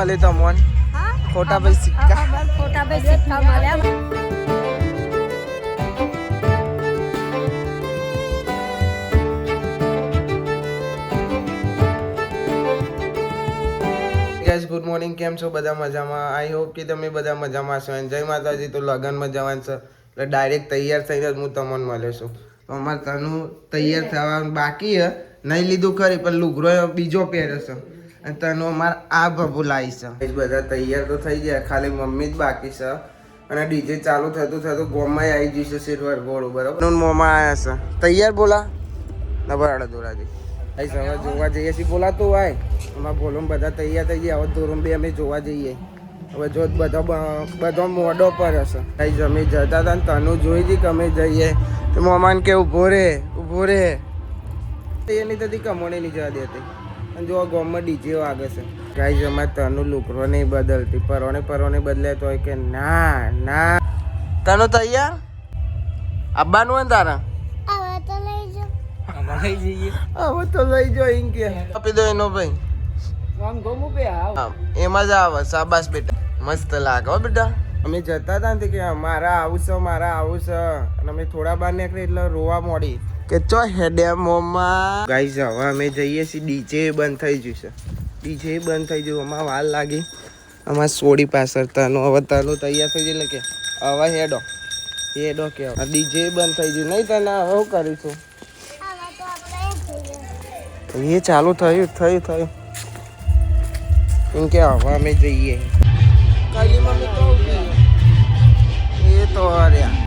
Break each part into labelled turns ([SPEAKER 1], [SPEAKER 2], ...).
[SPEAKER 1] મળે તમને? ખોટા ભાઈ સિક્કા.
[SPEAKER 2] ખોટા ભાઈ સિક્કા મળ્યા.
[SPEAKER 1] ગાઈસ ગુડ મોર્નિંગ, કેમ છો બધા? મજામાં? આઈ હોપ કે તમે બધા મજામાં છો. જય માતાજી. તો લગનમાં જવાનું છે એટલે ડાયરેક્ટ તૈયાર થઈને જ હું તમને મળ્યો છું. અમારે તનું તૈયાર થવાનું બાકી હે, નહીં લીધું ખરી પણ લુગરો બીજો પહેર્યો છે અને તનું અમારે આ ભભુ લાવી છે. બધા તૈયાર તો થઈ ગયા, ખાલી મમ્મી જ બાકી છે અને ડીજે ચાલુ થતું ગોમાં આવી જશે સિલ્વર ગોળું. બરાબર મોમાં આવ્યા છે. તૈયાર બોલા ના બરાડા દોરાજી ભાઈ સવાર જોવા જઈએ છીએ. બોલાતું હોય અમારા બોલું બધા તૈયાર થઈ ગયા. હવે ધોરણ 2 અમે જોવા જઈએ. હવે જો બધો મોડો પર હશે. ભાઈ અમે જતા હતા ને તનું જોઈ હતી કે અમે જઈએ તો મમાન કે ઊભો રે એની થતી કમોણી નહીં જવા દેતી. અને જો ગામમાં ડીજે વાગે છે. ગાઈઝ અમારે તનું લુકરો નહીં બદલતી, પરોને બદલે તો કે ના તનું તૈયાર આવવાનું હોય ને તારા? હવે તો લઈ જાઓ એમ કે આપી દો એનો ભાઈ. એમાં જ આવે. શાબાશ બેટા, મસ્ત લાગે હો બેટા. અમે જતા હતા ને કે મારા આવું છે અને અમે થોડા બહાર નીકળી એટલે રોવા મોડી કે ચો હેડે મોમાં. ગાઈઝ હવે અમે જઈએ છીએ. ડીજે બંધ થઈ ગયું. અમારે વાર લાગી. અમારે સોડી પાછળ તનું હવે તનું તૈયાર થઈ ગયું એટલે કે હવે હેડો કે ડીજે બંધ થઈ ગયું. નહીં તને હવે હું કરીશું? એ ચાલુ થયું એમ કે હવે અમે જઈએ. કાલી મમ્મી તો એ તો અર્યા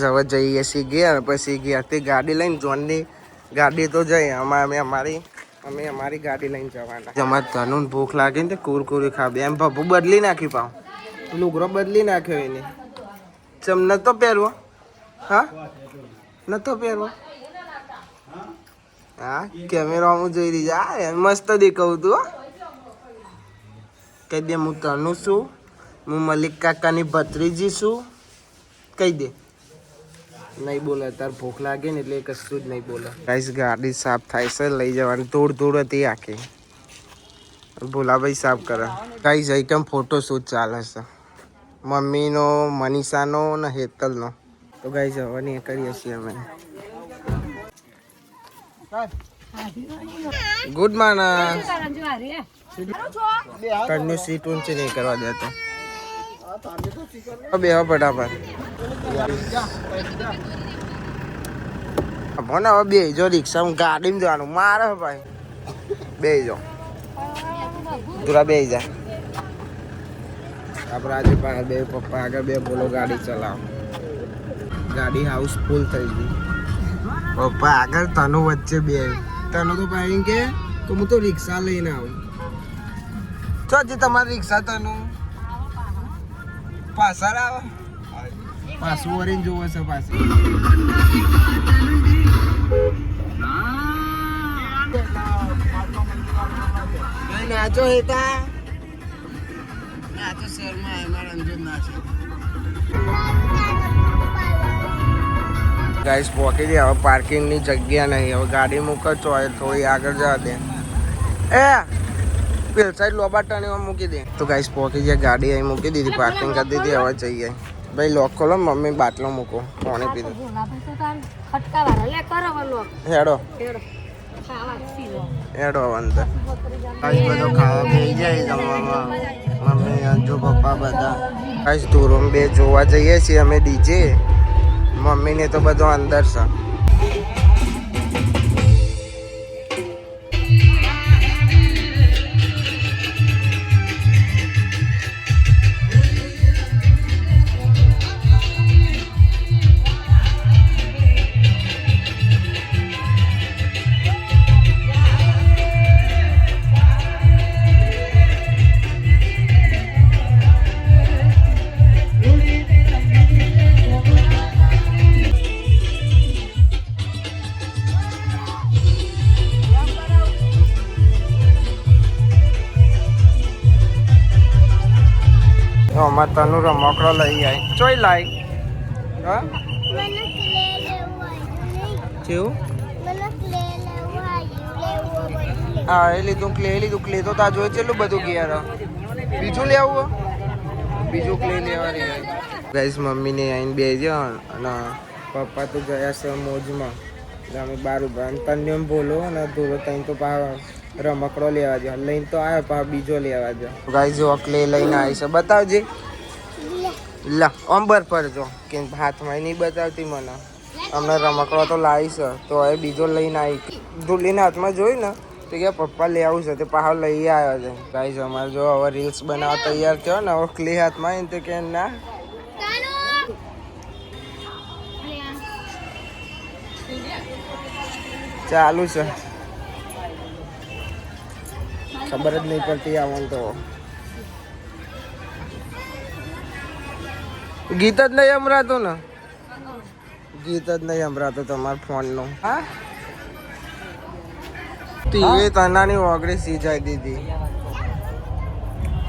[SPEAKER 1] હવે જઈએ છીએ ઘેર. પછી ઘેરથી ગાડી લઈને જોનની ગાડી તો જઈએ. અમે અમારી ગાડી લઈને જવાના. અમારે તનું ભૂખ લાગી ને કુરકુરી ખાવે એમ ભભુ બદલી નાખી પાવ. લુગરો બદલી નાખ્યો એને. ચમ નતો પહેરવો? હા નતો પહેરવો? હા કેમેરામાં જોઈ રહી છે. મસ્ત દેખાવું તું. કહી દે હું તનું છું, હું મલિક કાકાની ભત્રીજી છું. કહી દે. નહીં બોલે. તાર ભૂખ લાગે ને એટલે કશું જ નહીં બોલે. ગાઈસ ગાડી સાફ થાય છે, લઈ જવાની. ધૂળ હતી આખી. ભોલાભાઈ સાફ કરે. ગાઈસ અહીં કેમ ફોટો શૂટ ચાલે છે મમ્મીનો, મનીષાનો ને હેતલનો. તો ગાઈસ હવે નહીં કરીએ છીએ અમે. Good morning. તનનું સીટ ઊંચી નહીં કરવા દેતો. બેહો ફટાફટ. મને હવે બે જો રિક્ષામાં ગાડીમાં જવાનું મારે ભાઈ. બે જો તુરા બે જા. આપણે આજે પાસે બે પપ્પા આગળ બે બોલો ગાડી ચલાવો. ગાડી હાઉસફુલ થઈ ગઈ. પપ્પા આગળ તનું વચ્ચે બે. તનું તો ભાઈ કે હું તો રિક્ષા લઈને આવું. તો હજી તમારી રિક્ષા તનું પાછળ આવે. પાછું વરીને જોવે છે પાછી. નાચો હેતા નાચો શહેરમાં એમાં રંજન નાચે ગાઈસ પહોંચી દે હવે પાર્કિંગની જગ્યા નહીં હવે ગાડી મૂકો છો થોડી આગળ જવા દે એ પેલ સાઈડ લોબા ટર્નિંગમાં મૂકી દે તો ગાઈસ પહોંચી જાય ગાડી અહીં મૂકી દીધી પાર્કિંગ કરી દીધી હવે જઈએ ભાઈ લોક ખોલો મમ્મી બાટલો મૂકો પાણી પીધું હેડો હેડો અંદર ગાઈસ બધો ખાવા બેસી જાય જમવામાં મમ્મી અંજુ પપ્પા બધા ગાઈસ ધોરણ 2 જોવા જઈએ છીએ અમે ડીજે મમ્મીને તો બધો અંદર છે અમાર તનુ રમકડો લઈ આવી ચોઈ લાઈ હા કેવું હા એ લીધું ક્લે તો તા જોઈ કેટલું બધું ગયા બીજું લેવું બીજું ક્લે લેવા રહ્યા ગાઈસ મમ્મીને આવીને બેસ્યો અને પપ્પા તો ગયા છે મોજમાં અમે બાર ઉભા તને બોલો અને ધોરો તઈ તો પા રમકડો લેવા જો લઈને તો આવ્યો પા બીજો લેવા જો ગાઈસ જો ક્લે લઈને આવી છે બતાવજે લા અંબર પર જો કે હાથમાં નહીં બતાવતી મને અમને રમકડો તો લાવી છે તો હવે બીજો લઈને આવી ધૂલીને હાથમાં જોઈ ને તો કે પપ્પા લઈ આવું છે તે પાછો લઈ આવ્યો છે ગાઈસ અમારે જો હવે રીલ્સ બનાવવા તૈયાર થયો ને હવે ક્લે હાથમાં આવીને તો કે ના ચાલુ છે ખબર જ નહીં પડતી આવવાનું તો ગીત જ નહીં સંભળાતું ને ગીત જ નહીં સંભળાતું તમારા ફોનનું હા ટીવી તનાની ઓગળી સીજાઈ દીધી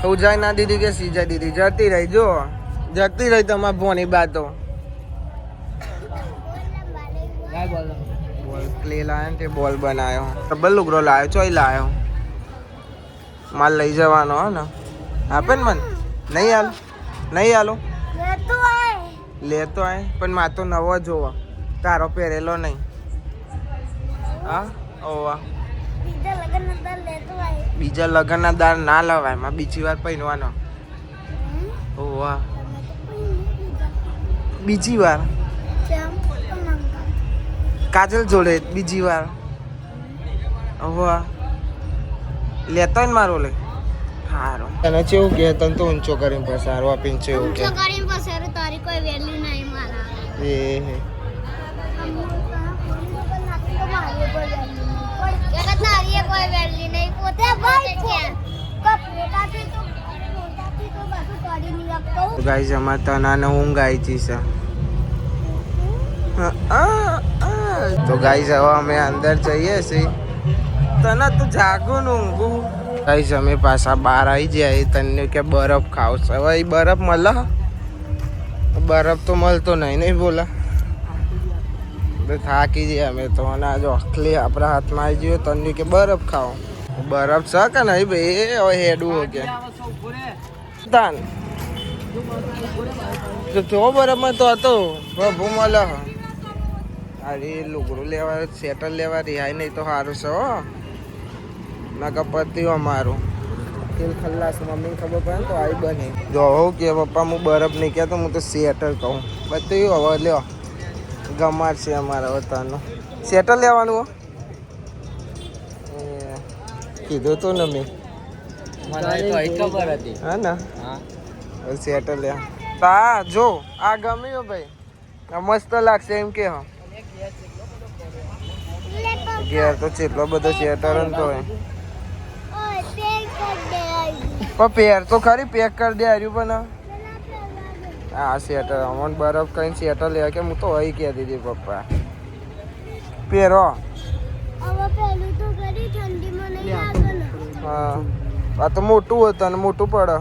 [SPEAKER 1] ઉજાઈ ના દીધી કે સીજાઈ દીધી જતી રહી જો જતી રહી તમારા ફોની બાતો બોલ ક્લે લાવ્યો તે બોલ બનાવ્યો ડબલ લુગડો લાવ્યો ચોઈ લાવ્યો માલ લઈ જવાનો હો ને આપે ને મન નહીં હાલ નહીં હાલો લેતો આય પણ માં તો નવો જોવો તારો પહેરેલો નહીં હા ઓવા બીજા લગ્નના દાર ના લવાય માં બીજી વાર પહેરવાનો ઓવા બીજી વાર કાજલ જોડે બીજી વાર ઓવા લેતો ને મારો લે હારો તને કેવું કે તને તો ઊંચો કરીને પસારો આપીને છે એવું કે
[SPEAKER 2] કરીને પસારો તારી કોઈ વેલ્યુ નહીં મારા
[SPEAKER 1] એ હે
[SPEAKER 2] તારી કોઈ વેલ્યુ નહીં પોતે ભાઈ છે
[SPEAKER 1] ગાઈસ અમાર તનાને ઊંઘ આવી છે તો ગાઈસ હવે અમે અંદર જઈએ છીએ તને તું જાગું ઊંઘું ગાઈસ અમે પાછા બહાર આવી જાય તને કે બરફ ખાવ છે હવે એ બરફ મળે બરફ તો મળતો નહીં બોલા થાકી જઈએ અમે તો અને જો અખલી આપણા હાથમાં આવી ગયો તને કે બરફ ખાઓ બરફ છે કે નહીં ભાઈ હવે હેડવું હો કે તાન જો બરફમાં તો હતો પ્રભુ મળે અરે લુગડું લેવા સેટલ લેવા રિહાય નહીં તો સારું છે હો ના પતિ અમારું તેલ ખલ્લાસ મમ્મીને ખબર પડે ને તો આવી બને જો હોઉં કે પપ્પા હું બરફ નહીં કહેતો હું તો સેટલ કહું બધું હવે લ્યો ગમાર છે અમારા વતનનું સેટલ લેવાનું હો કીધું તું ને મેં હા ને સેટલ લે હા જો આ ગમ્યું ભાઈ આ મસ્ત લાગશે એમ કે હા ઘેર તો કેટલો બધો સેટર તો પણ પેર તો ખરી પેક કરી દે હાર્યું પણ હા સેટર અમોન બરફ કઈ સેટર લેવા કે હું તો અહીં કહી દીધી પપ્પા પહેરો
[SPEAKER 2] હવે પેલું તો કરી ઠંડીમાં નહીં લાગે ને
[SPEAKER 1] હા આ તો મોટું હતું અને મોટું પડે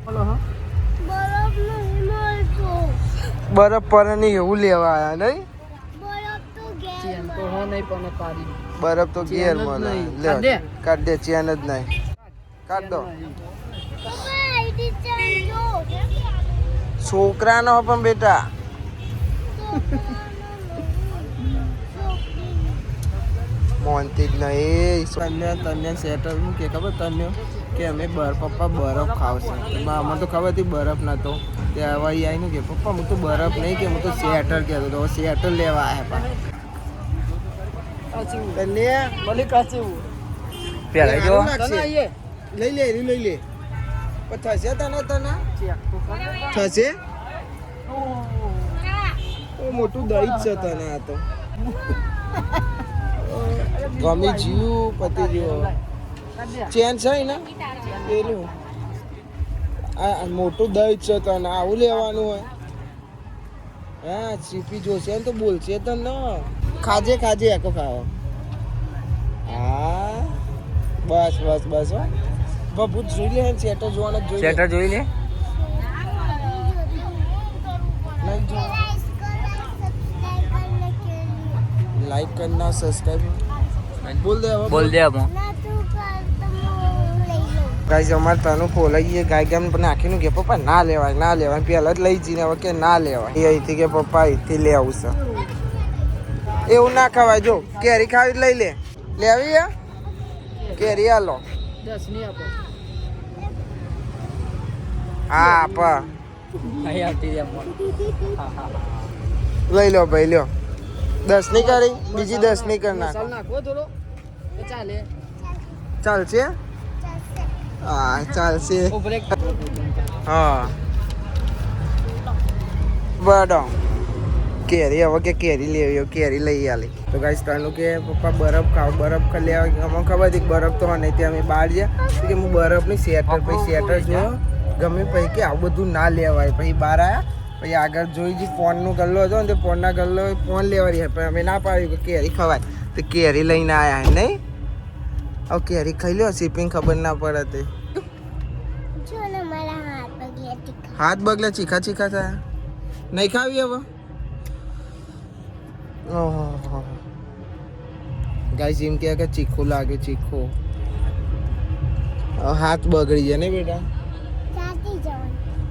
[SPEAKER 3] બોલો હા
[SPEAKER 2] બરફ નહીં મળતો
[SPEAKER 1] બરફ પર નહીં એવું લેવા આયા નહીં
[SPEAKER 2] બરફ તો ઘેર
[SPEAKER 3] ચેન તો હો નહીં પણ તારી
[SPEAKER 1] બરફ તો ઘેર
[SPEAKER 3] ચેન જ
[SPEAKER 1] મળે
[SPEAKER 3] નહીં.
[SPEAKER 1] લે
[SPEAKER 3] કાઢ દે.
[SPEAKER 1] કાઢ દે ચેન જ નહીં કાઢ દો
[SPEAKER 2] પપ્પા આઈડી ચાલજો
[SPEAKER 1] છોકરાનો પણ બેટા મોનતી જ નહીં તને સેટર શું કે ખબર તને કે અમે પપ્પા બરફ ખાવશે એમાં અમને તો ખબર હતી બરફ નતો તે હવે આવીને કે પપ્પા હું તો બરફ નહીં કે હું તો સેટર કહેતો તો સેટર લેવા આવ્યા તને
[SPEAKER 3] મળી કાચું
[SPEAKER 1] પેલા જો
[SPEAKER 3] તને આઈએ
[SPEAKER 1] લઈ લે લઈ લે પણ થશે તને
[SPEAKER 3] ચેક તો કર
[SPEAKER 1] થશે મોટું દહીં જ છે તને આ તો ગમી જીવ પતી ગયો ચેન છે ને પેલું આ મોટું દહીં જ છે તને આવું લેવાનું હોય હા સીપી જોશે ને તો બોલશે તને ખાજે ખાજે એકો ખાવો હા બસ બસ બસ હો બાબુ જોઈ લે સેટર જોવાનું જોઈ સેટર જોઈ લે નહીં જો લાઈક करना सब्सक्राइब बोल दे अब
[SPEAKER 2] ના તું કર તો હું લઈ લઉં
[SPEAKER 1] ગાઈસ અમાર તનું ખોલાઈએ ગાય ગામ પણ નાખીનું કે પપ્પા ના લેવાય પહેલા જ લઈ જઈને હવે કે ના લેવાય એ અહીંથી કે પપ્પા અહીંથી લે આવું છે એવું ના ખવાય જો કેરી ખાવી લઈ લે લેવી હે કેરી આલો
[SPEAKER 3] 10 ની આપો
[SPEAKER 1] હા આપા
[SPEAKER 3] અહીં આવતી રે મોન હા હા
[SPEAKER 1] લઈ લો ભાઈ લ્યો 10 ની કરી બીજી 10 ની કર નાખ
[SPEAKER 3] મસાલો નાખો થોડો તો ચાલે
[SPEAKER 1] ચાલશે હા ચાલશે
[SPEAKER 3] ઓ બ્રેક
[SPEAKER 1] હા બડો કેરી હવે કે કેરી લેવી હોય કેરી લઈ આલી તો ગાઈસ તાનું કે પપ્પા બરફ ખાવ બરફ ખાઈ લેવા અમને ખબર હતી કે બરફ તો નહીં ત્યાં અમે બહાર ગયા તો કે હું બરફની સેટર પછી સેટર જોયો ગમે પછી કે આવું બધું ના લેવાય પછી બહાર આવ્યા પછી આગળ જોઈ જે ફોનનો ગલ્લો હતો ને તે ફોનના ગલ્લો ફોન લેવાની હતી પણ અમે ના પાડ્યું કે કેરી ખવાય તો કેરી લઈને આવ્યા નહીં હવે કેરી ખાઈ લો શિપિંગ ખબર ના પડે તે
[SPEAKER 2] જો ને મારા હાથ પગે ટીકા
[SPEAKER 1] હાથ બગલા ચીખા ચીખા થયા નહીં ખાવી હવે ઓહો ગાઈસ એમ કહે કે ચીખું લાગે ચીખું હાથ બગડી જાય ને બેટા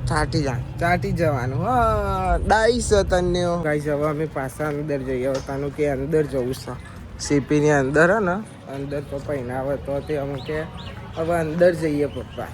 [SPEAKER 1] ચાટી જવાનું હા ડાઈસ તને ગાઈસ હવે અમે પાછા અંદર જઈએ હવે તનું કે અંદર જવું છે સીપીની અંદર હે ને અંદર પપ્પા એના આવે તો તે અમે કે હવે અંદર જઈએ પપ્પા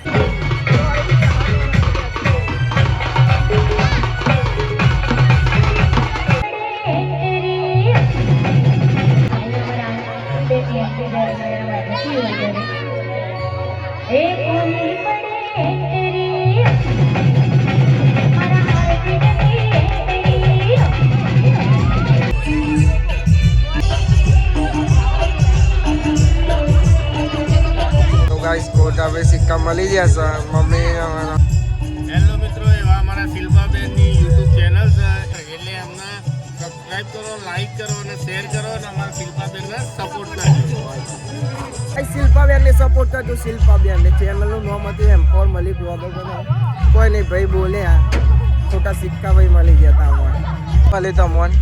[SPEAKER 1] ગાઈસ કોટા पे સિક્કા મળી જશે મમ્મી
[SPEAKER 4] હેલો મિત્રો એવા અમારા શિલ્પાબેનની યુટ્યુબ ચેનલ છે એટલે અમને સબસ્ક્રાઇબ કરો લાઈક કરો અને શેર કરો અને અમારા શિલ્પાબેનને સપોર્ટ કરજો
[SPEAKER 1] શિલ્પાબેનને સપોર્ટ કરજો શિલ્પાબેનને ચેનલનું નામ હતું એમ ફોર મલિક બ્લોગર બનાવ કોઈ નહીં ભાઈ બોલે આ ખોટા સિક્કા ભાઈ મળી ગયા તા મળી તો મોન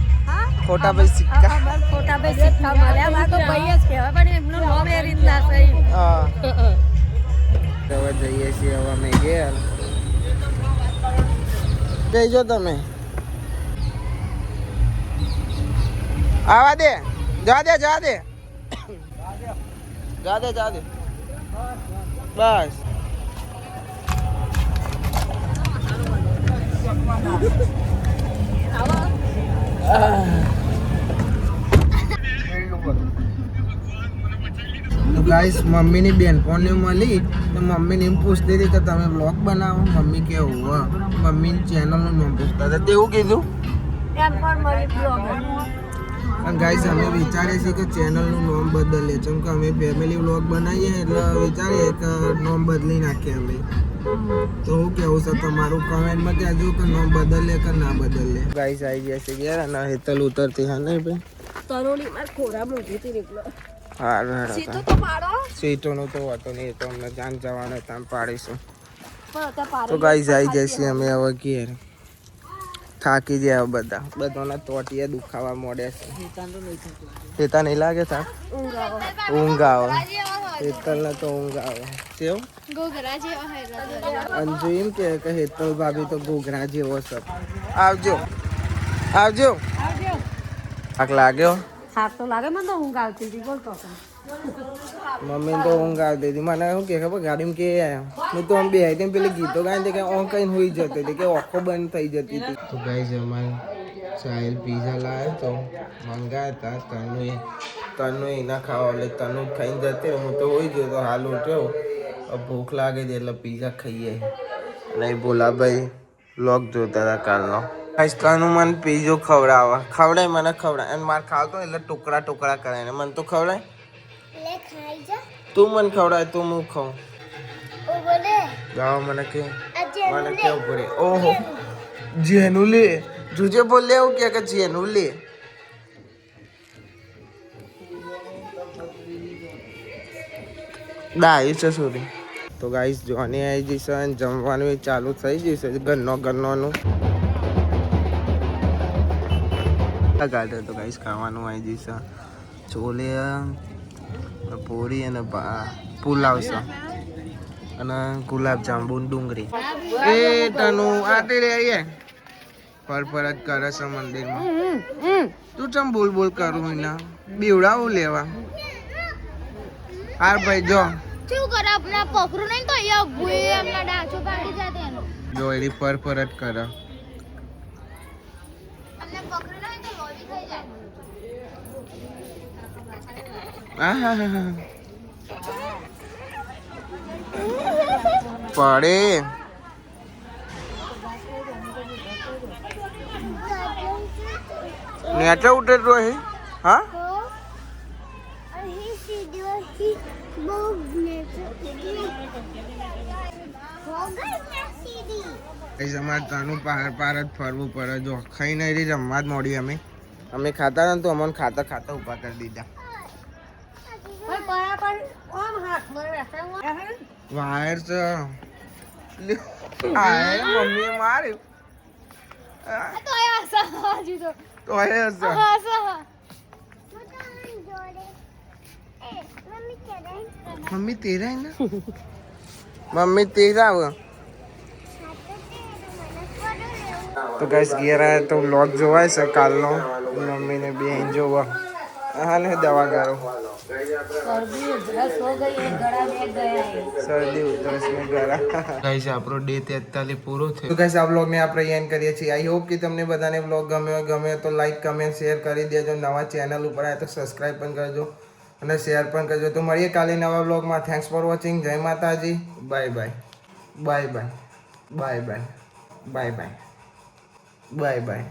[SPEAKER 1] ખોટા ભાઈ સિક્કા
[SPEAKER 5] ખોટા ભાઈ સિક્કા મળ્યા માં તો ભાઈ જ કહેવાય પણ એમનું નામ એ રીતના છે
[SPEAKER 1] હા હવે જઈએ છીએ હવે અમે ઘેર જઈજો તમે આવા દે જા દે જા દે જા દે જા દે બસ તો ગાઈસ મમ્મીની બેનપણીઓ મળી તો મમ્મીને એમ પૂછતી હતી કે તમે બ્લોગ બનાવો મમ્મી કે હોવા મમ્મીની ચેનલનું નામ પૂછતા હતા તેવું કીધું
[SPEAKER 5] એમ પણ મળી બ્લોગર
[SPEAKER 1] પણ ગાઈસ અમે વિચારીએ છીએ કે ચેનલનું નામ બદલીએ જેમ કે અમે ફેમિલી બ્લોગ બનાવીએ એટલે વિચારીએ કે નામ બદલી નાખીએ અમે તો હું કેવું છે તમારું કમેન્ટમાં કહેજો કે નામ બદલે કે ના બદલે ગાઈસ આવી ગયા છે યાર અને હેતલ ઉતરતી હા નહીં ભાઈ
[SPEAKER 5] તરોડી માં ખોરા મૂકી હતી એટલે
[SPEAKER 1] હારું હેડો
[SPEAKER 5] સીધો
[SPEAKER 1] તાણ.
[SPEAKER 5] તો પાડો
[SPEAKER 1] સીટોનું તો હતો નહીં, એ તો અમને જાન જવાનું ત્યાં પાડીશું.
[SPEAKER 5] પણ અત્યારે પાડો
[SPEAKER 1] તો ગાઈસ આવી જશે અમે હવે ઘેર. થાકી ગયા બધા, બધાના તોટિયા દુખાવા મોડ્યા છે. હેતા નહીં લાગે થાક? ઊંઘ આવે. હેતલને તો ઊંઘ આવે. કેવું?
[SPEAKER 2] ઘોઘરા જેવા હોય
[SPEAKER 1] અંજુ એમ કે હેતલ ભાભી તો ઘોઘરા જેવો છે. આવજો આવજો. થાક લાગ્યો?
[SPEAKER 5] થાક તો લાગે મને તો ઊંઘ આવતી હતી બોલતો
[SPEAKER 1] મમ્મી તો ઊંઘ આવતી હતી. મને શું કે ખબર ગાડીમાં કે હું તો આમ બે હતી પેલી ગીતો ગાઈને કે ઓં કઈ હોઈ જતી હતી કે ઓખો બંધ થઈ જતી હતી. તો ગાઈસ અમારે સાહેલ પીઝા લાવ્યો તો મંગાવ્યા હતા. તનું એના ખાવા એટલે તનું ખાઈને જતી હું તો હોઈ ગયો તો હાલ ઉઠ્યો. ભૂખ લાગે છે એટલે પીઝા ખાઈએ. અને ભોલાભાઈ વ્લોગ જોતા હતા કાલનો. ગાઈસ તનું મને પીઝો ખવડાવે મને ખવડાય અને મારે ખાવતો એટલે ટુકડા ટુકડા કરાય મને તો ખવડાય.
[SPEAKER 2] લે ખાઈ જા
[SPEAKER 1] તું મને ખવડાય તો હું ખાઉં.
[SPEAKER 2] ઓ બોલે
[SPEAKER 1] ગાવા મને કે
[SPEAKER 2] આજે
[SPEAKER 1] મને કેવું પડે. ઓહો જેનું લે જુજે બોલે એવું કે જેનું લે. ડાયું છે સુધી. તો ગાઈસ જોવાની આવી જશે અને જમવાનું ચાલુ થઈ જશે ઘરનું ગાડે. તો ગાઈસ ખાવાનું આવી જશે છોલે પૂરી અને પુલાવ છે અને ગુલાબ જાંબુ ડુંગળી. એ તનું આતે રે આઈએ પર જ કરે છે મંદિરમાં. તું ચમ બોલ કરું એના બીવડાવું લેવા. હાર ભાઈ જો
[SPEAKER 2] શું કરે આપણા પકડું નહીં તો અહીંયા ભૂઈ એમના ડાચો પાડી જાતે એનો
[SPEAKER 1] જો એની પર જ કરે.
[SPEAKER 2] અમને પકડું નહીં તો લોજી થઈ જાય
[SPEAKER 1] આહાહાહા. પડે નેચા ઉઠે તો હે હા
[SPEAKER 2] અહીં સીડીઓ થી બહુ નેચર
[SPEAKER 1] અમારે તાનું પાર જ ફરવું પડે. જો ખાઈને એરી રમવા જ મોડી અમે ખાતા હતા ને તો અમને ખાતા ઊભા કરી દીધા. વાયર છે મમ્મીએ માર્યું
[SPEAKER 2] તો આયા સાજી તો
[SPEAKER 1] તો હે હશે.
[SPEAKER 2] હા સા
[SPEAKER 1] મમ્મી તેરા ને મમ્મી તેરા હવે. તો ગાઈસ ઘેર આવ્યા તો વ્લોગ જોવાય છે કાલનો. મમ્મીને બે જોવા હાલ દવા ગારો શરદી ઉધરસ ને ગળા. ગાઈસ આપણો ડે 43 પૂરો થયો. તો ગાઈસ આ વ્લોગને આપણે એન્ડ કરીએ છીએ. આઈ હોપ કે તમને બધાને વ્લોગ ગમે તો લાઈક કમેન્ટ શેર કરી દેજો. નવા ચેનલ ઉપર આવ્યા તો સબસ્ક્રાઈબ પણ કરજો અને શેર પણ કરજો. તો મળીએ કાલે નવા વ્લોગમાં. Thanks for watching. જય માતાજી. Bye bye bye bye bye bye bye bye bye bye.